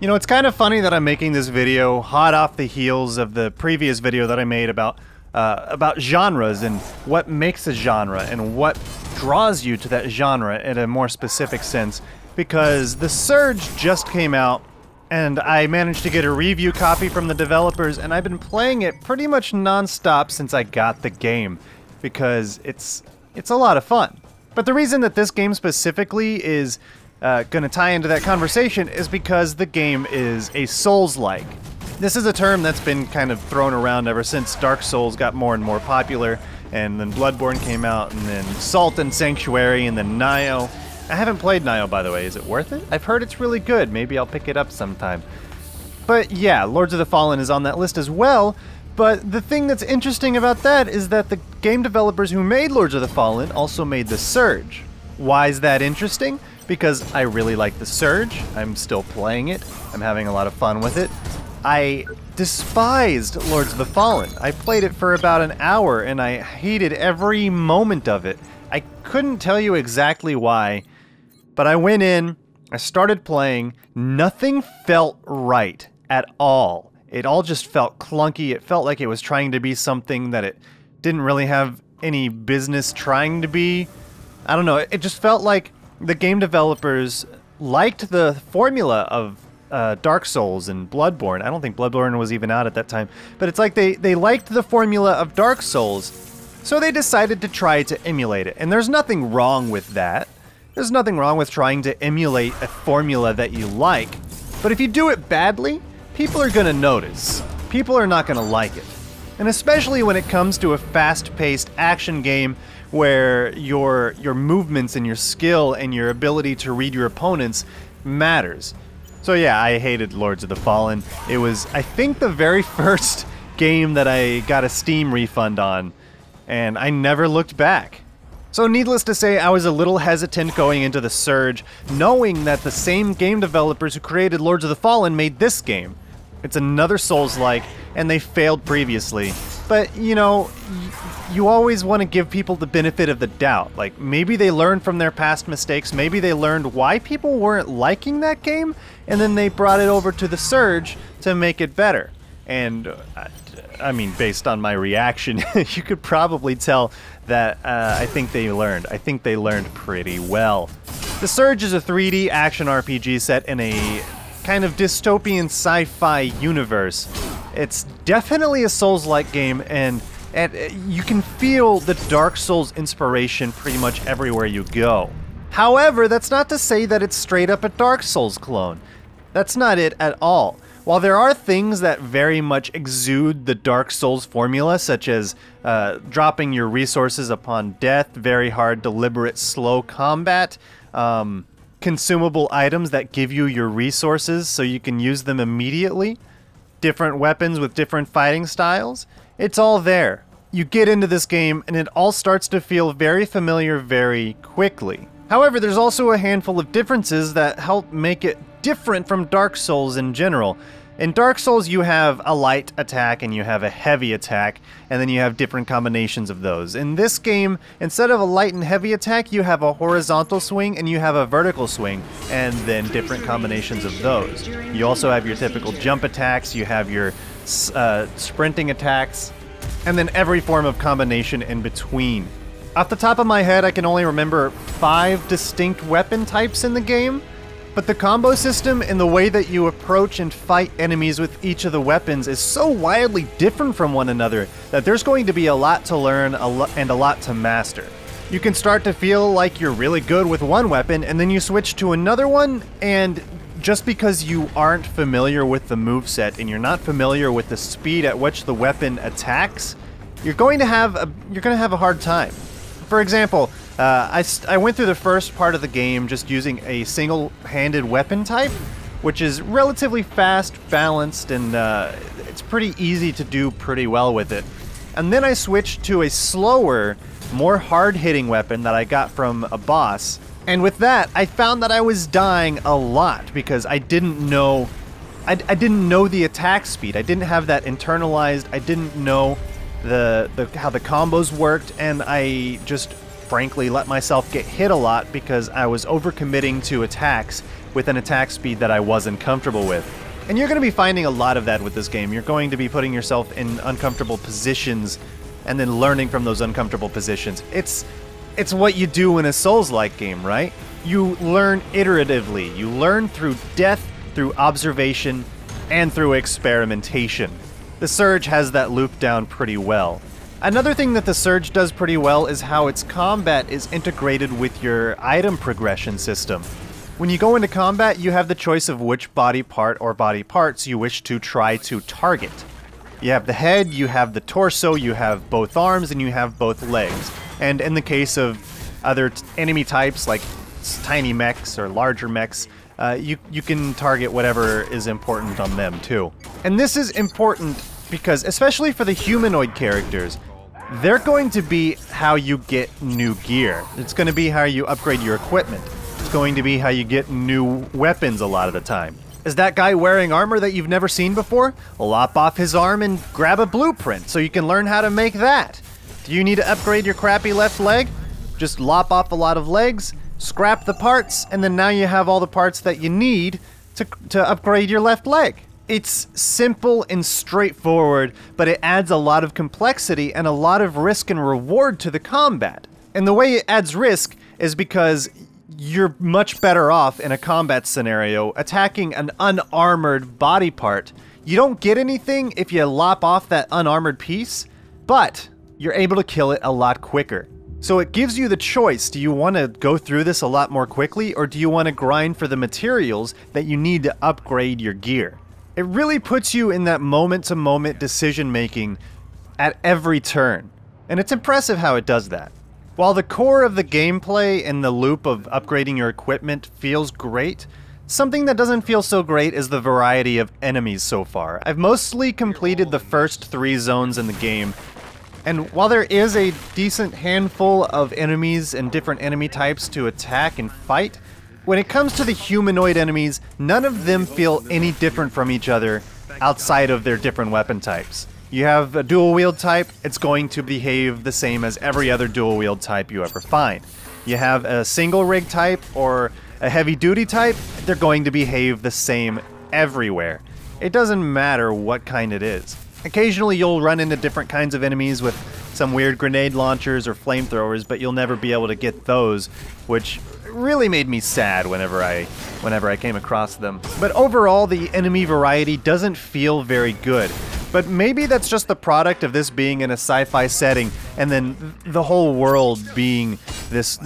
You know, it's kind of funny that I'm making this video hot off the heels of the previous video that I made about genres and what makes a genre and what draws you to that genre in a more specific sense, because The Surge just came out and I managed to get a review copy from the developers, and I've been playing it pretty much non-stop since I got the game, because it's a lot of fun. But the reason that this game specifically is gonna tie into that conversation is because the game is a Souls-like. This is a term that's been kind of thrown around ever since Dark Souls got more and more popular, and then Bloodborne came out, and then Salt and Sanctuary, and then Nioh. I haven't played Nioh, by the way. Is it worth it? I've heard it's really good. Maybe I'll pick it up sometime. But yeah, Lords of the Fallen is on that list as well. But the thing that's interesting about that is that the game developers who made Lords of the Fallen also made The Surge. Why is that interesting? Because I really like The Surge. I'm still playing it. I'm having a lot of fun with it. I despised Lords of the Fallen. I played it for about an hour and I hated every moment of it. I couldn't tell you exactly why, but I went in, I started playing, nothing felt right at all. It all just felt clunky. It felt like it was trying to be something that it didn't really have any business trying to be. I don't know, it just felt like the game developers liked the formula of Dark Souls and Bloodborne. I don't think Bloodborne was even out at that time, but it's like they liked the formula of Dark Souls, so they decided to try to emulate it. And there's nothing wrong with that. There's nothing wrong with trying to emulate a formula that you like, but if you do it badly, people are gonna notice. People are not gonna like it. And especially when it comes to a fast-paced action game where your movements and your skill and your ability to read your opponents matters. So yeah, I hated Lords of the Fallen. It was, I think, the very first game that I got a Steam refund on, and I never looked back. So needless to say, I was a little hesitant going into The Surge, knowing that the same game developers who created Lords of the Fallen made this game. It's another Souls-like, and they failed previously. But, you know, you always want to give people the benefit of the doubt. Like, maybe they learned from their past mistakes, maybe they learned why people weren't liking that game, and then they brought it over to The Surge to make it better. And, I mean, based on my reaction, you could probably tell that I think they learned. I think they learned pretty well. The Surge is a 3D action RPG set in a kind of dystopian sci-fi universe. It's definitely a Souls-like game, and you can feel the Dark Souls inspiration pretty much everywhere you go. However, that's not to say that it's straight up a Dark Souls clone. That's not it at all. While there are things that very much exude the Dark Souls formula, such as dropping your resources upon death, very hard, deliberate, slow combat, consumable items that give you your resources so you can use them immediately, different weapons with different fighting styles, it's all there. You get into this game and it all starts to feel very familiar very quickly. However, there's also a handful of differences that help make it different from Dark Souls in general. In Dark Souls, you have a light attack and you have a heavy attack, and then you have different combinations of those. In this game, instead of a light and heavy attack, you have a horizontal swing and you have a vertical swing, and then different combinations of those. You also have your typical jump attacks, you have your sprinting attacks, and then every form of combination in between. Off the top of my head, I can only remember 5 distinct weapon types in the game. But the combo system and the way that you approach and fight enemies with each of the weapons is so wildly different from one another that there's going to be a lot to learn and a lot to master. You can start to feel like you're really good with one weapon, and then you switch to another one, and just because you aren't familiar with the moveset and you're not familiar with the speed at which the weapon attacks, you're going to have a hard time. For example, I went through the first part of the game just using a single-handed weapon type, which is relatively fast, balanced, and it's pretty easy to do pretty well with it. And then I switched to a slower, more hard-hitting weapon that I got from a boss. And with that, I found that I was dying a lot because I didn't know the attack speed. I didn't have that internalized. I didn't know how the combos worked, and I just frankly let myself get hit a lot because I was overcommitting to attacks with an attack speed that I wasn't comfortable with. And you're going to be finding a lot of that with this game. You're going to be putting yourself in uncomfortable positions and then learning from those uncomfortable positions. It's what you do in a Souls-like game, right? You learn iteratively. You learn through death, through observation, and through experimentation. The Surge has that loop down pretty well. Another thing that the Surge does pretty well is how its combat is integrated with your item progression system. When you go into combat, you have the choice of which body part or body parts you wish to try to target. You have the head, you have the torso, you have both arms, and you have both legs. And in the case of other enemy types like tiny mechs or larger mechs, you can target whatever is important on them too. And this is important because, especially for the humanoid characters, they're going to be how you get new gear. It's going to be how you upgrade your equipment. It's going to be how you get new weapons a lot of the time. Is that guy wearing armor that you've never seen before? Lop off his arm and grab a blueprint so you can learn how to make that. Do you need to upgrade your crappy left leg? Just lop off a lot of legs, scrap the parts, and then now you have all the parts that you need to upgrade your left leg. It's simple and straightforward, but it adds a lot of complexity and a lot of risk and reward to the combat. And the way it adds risk is because you're much better off in a combat scenario attacking an unarmored body part. You don't get anything if you lop off that unarmored piece, but you're able to kill it a lot quicker. So it gives you the choice. Do you want to go through this a lot more quickly, or do you want to grind for the materials that you need to upgrade your gear? It really puts you in that moment-to-moment decision-making at every turn, and it's impressive how it does that. While the core of the gameplay and the loop of upgrading your equipment feels great, something that doesn't feel so great is the variety of enemies so far. I've mostly completed the first 3 zones in the game, and while there is a decent handful of enemies and different enemy types to attack and fight, when it comes to the humanoid enemies, none of them feel any different from each other outside of their different weapon types. You have a dual wield type, it's going to behave the same as every other dual wield type you ever find. You have a single rig type or a heavy duty type, they're going to behave the same everywhere. It doesn't matter what kind it is. Occasionally you'll run into different kinds of enemies with some weird grenade launchers or flamethrowers, but you'll never be able to get those, which really made me sad whenever I came across them. But overall, the enemy variety doesn't feel very good. But maybe that's just the product of this being in a sci-fi setting, and then the whole world being this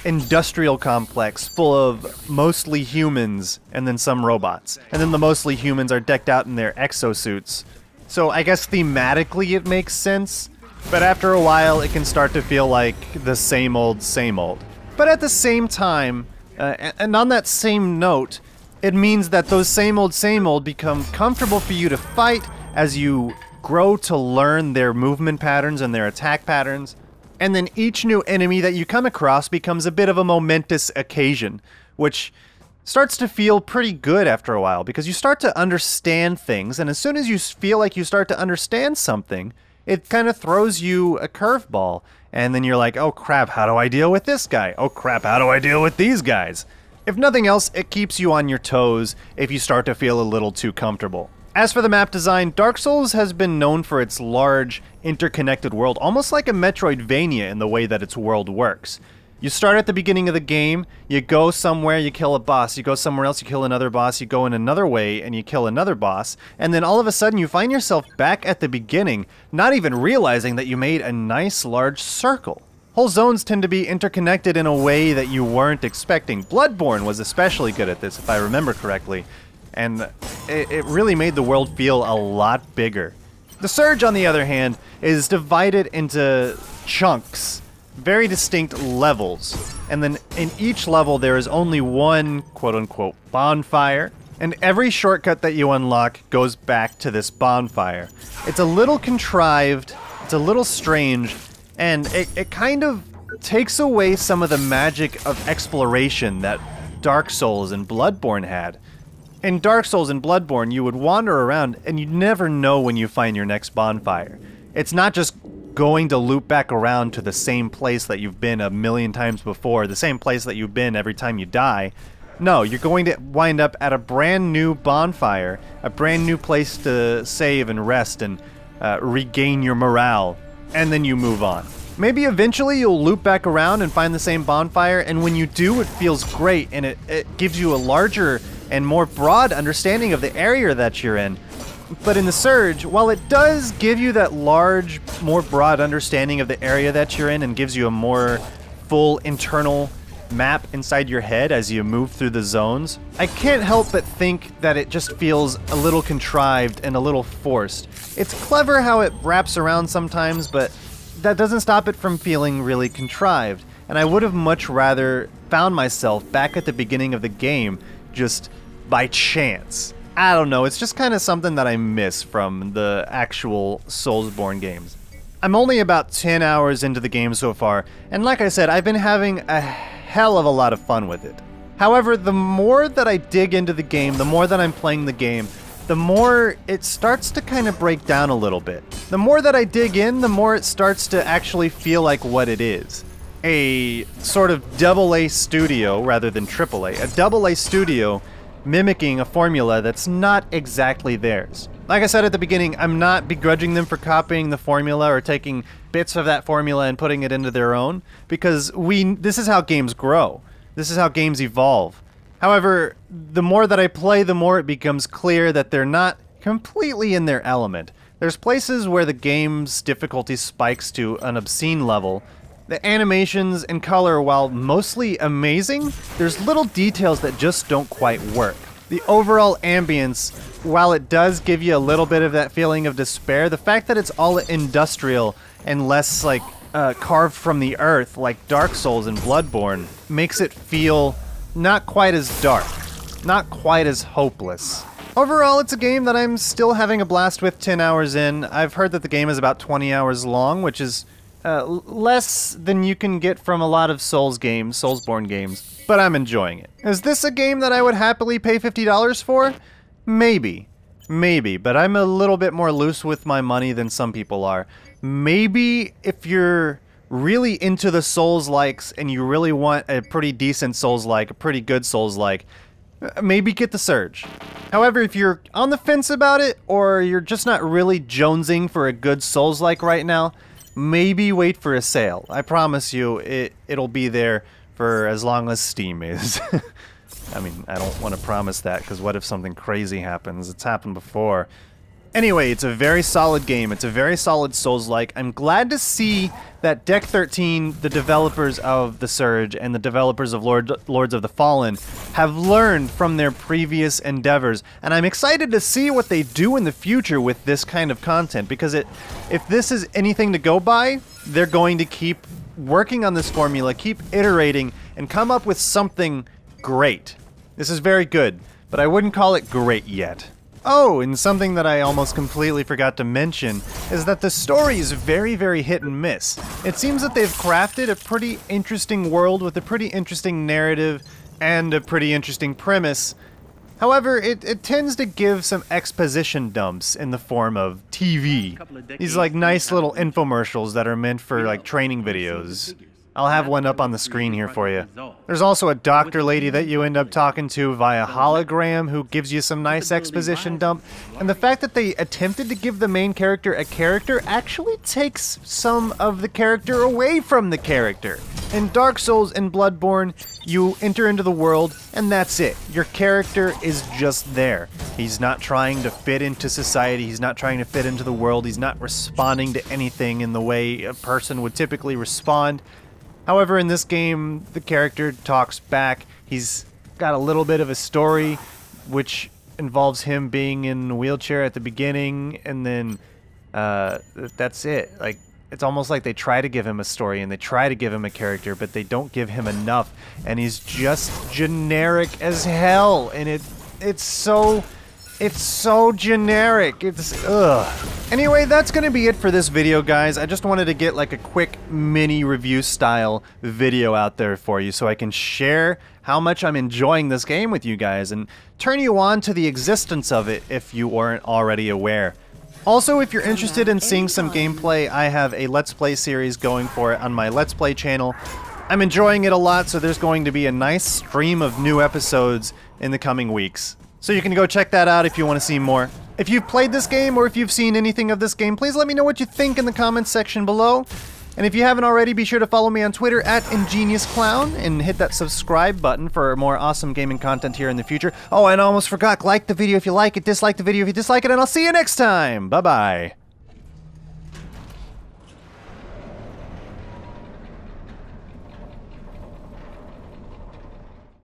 industrial complex full of mostly humans and then some robots. And then the mostly humans are decked out in their exosuits. So I guess thematically it makes sense, but after a while it can start to feel like the same old, same old. But at the same time, and on that same note, it means that those same old become comfortable for you to fight as you grow to learn their movement patterns and their attack patterns. And then each new enemy that you come across becomes a bit of a momentous occasion, which starts to feel pretty good after a while, because you start to understand things, and as soon as you feel like you start to understand something, it kind of throws you a curveball, and then you're like, oh crap, how do I deal with this guy? Oh crap, how do I deal with these guys? If nothing else, it keeps you on your toes if you start to feel a little too comfortable. As for the map design, Dark Souls has been known for its large, interconnected world, almost like a Metroidvania in the way that its world works. You start at the beginning of the game, you go somewhere, you kill a boss, you go somewhere else, you kill another boss, you go in another way, and you kill another boss, and then all of a sudden you find yourself back at the beginning, not even realizing that you made a nice large circle. Whole zones tend to be interconnected in a way that you weren't expecting. Bloodborne was especially good at this, if I remember correctly, and it really made the world feel a lot bigger. The Surge, on the other hand, is divided into chunks, very distinct levels, and then in each level there is only one quote-unquote bonfire, and every shortcut that you unlock goes back to this bonfire. It's a little contrived, it's a little strange, and it kind of takes away some of the magic of exploration that Dark Souls and Bloodborne had. In Dark Souls and Bloodborne, you would wander around and you'd never know when you find your next bonfire. It's not just going to loop back around to the same place that you've been a million times before, the same place that you've been every time you die. No, you're going to wind up at a brand new bonfire, a brand new place to save and rest and regain your morale, and then you move on. Maybe eventually you'll loop back around and find the same bonfire, and when you do, it feels great, and it gives you a larger and more broad understanding of the area that you're in. But in the Surge, while it does give you that large, more broad understanding of the area that you're in and gives you a more full internal map inside your head as you move through the zones, I can't help but think that it just feels a little contrived and a little forced. It's clever how it wraps around sometimes, but that doesn't stop it from feeling really contrived. And I would have much rather found myself back at the beginning of the game just by chance. I don't know, it's just kind of something that I miss from the actual Soulsborne games. I'm only about 10 hours into the game so far, and like I said, I've been having a hell of a lot of fun with it. However, the more that I dig into the game, the more that I'm playing the game, the more it starts to kind of break down a little bit. The more that I dig in, the more it starts to actually feel like what it is. A sort of AA studio rather than AAA. A AA studio mimicking a formula that's not exactly theirs. Like I said at the beginning, I'm not begrudging them for copying the formula or taking bits of that formula and putting it into their own, because this is how games grow. This is how games evolve. However, the more that I play, the more it becomes clear that they're not completely in their element. There's places where the game's difficulty spikes to an obscene level. The animations and color, while mostly amazing, there's little details that just don't quite work. The overall ambience, while it does give you a little bit of that feeling of despair, the fact that it's all industrial and less like carved from the earth like Dark Souls and Bloodborne makes it feel not quite as dark, not quite as hopeless. Overall, it's a game that I'm still having a blast with 10 hours in. I've heard that the game is about 20 hours long, which is less than you can get from a lot of Soulsborne games, but I'm enjoying it. Is this a game that I would happily pay $50 for? Maybe, but I'm a little bit more loose with my money than some people are. Maybe if you're really into the Souls-likes and you really want a pretty decent Souls-like, a pretty good Souls-like, maybe get the Surge. However, if you're on the fence about it, or you're just not really jonesing for a good Souls-like right now, maybe wait for a sale. I promise you, it'll be there for as long as Steam is. I mean, I don't want to promise that, because what if something crazy happens? It's happened before. Anyway, it's a very solid game. It's a very solid Souls-like. I'm glad to see that Deck 13, the developers of The Surge and the developers of Lords of the Fallen, have learned from their previous endeavors. And I'm excited to see what they do in the future with this kind of content, because if this is anything to go by, they're going to keep working on this formula, keep iterating, and come up with something great. This is very good, but I wouldn't call it great yet. Oh, and something that I almost completely forgot to mention is that the story is very, very hit and miss. It seems that they've crafted a pretty interesting world with a pretty interesting narrative and a pretty interesting premise. However, it tends to give some exposition dumps in the form of TV. These like nice little infomercials that are meant for like training videos. I'll have one up on the screen here for you. There's also a doctor lady that you end up talking to via hologram who gives you some nice exposition dump. And the fact that they attempted to give the main character a character actually takes some of the character away from the character. In Dark Souls and Bloodborne, you enter into the world and that's it. Your character is just there. He's not trying to fit into society, he's not trying to fit into the world, he's not responding to anything in the way a person would typically respond. However, in this game, the character talks back. He's got a little bit of a story, which involves him being in a wheelchair at the beginning, and then that's it. Like, it's almost like they try to give him a story and they try to give him a character, but they don't give him enough, and he's just generic as hell, and it's so generic. It's ugh. Anyway, that's gonna be it for this video, guys. I just wanted to get like a quick mini review style video out there for you so I can share how much I'm enjoying this game with you guys and turn you on to the existence of it if you weren't already aware. Also, if you're interested in seeing some gameplay, I have a Let's Play series going for it on my Let's Play channel. I'm enjoying it a lot, so there's going to be a nice stream of new episodes in the coming weeks. So you can go check that out if you want to see more. If you've played this game or if you've seen anything of this game, please let me know what you think in the comments section below. And if you haven't already, be sure to follow me on Twitter at ingeniousclown and hit that subscribe button for more awesome gaming content here in the future. Oh, and I almost forgot, like the video if you like it, dislike the video if you dislike it, and I'll see you next time. Bye-bye.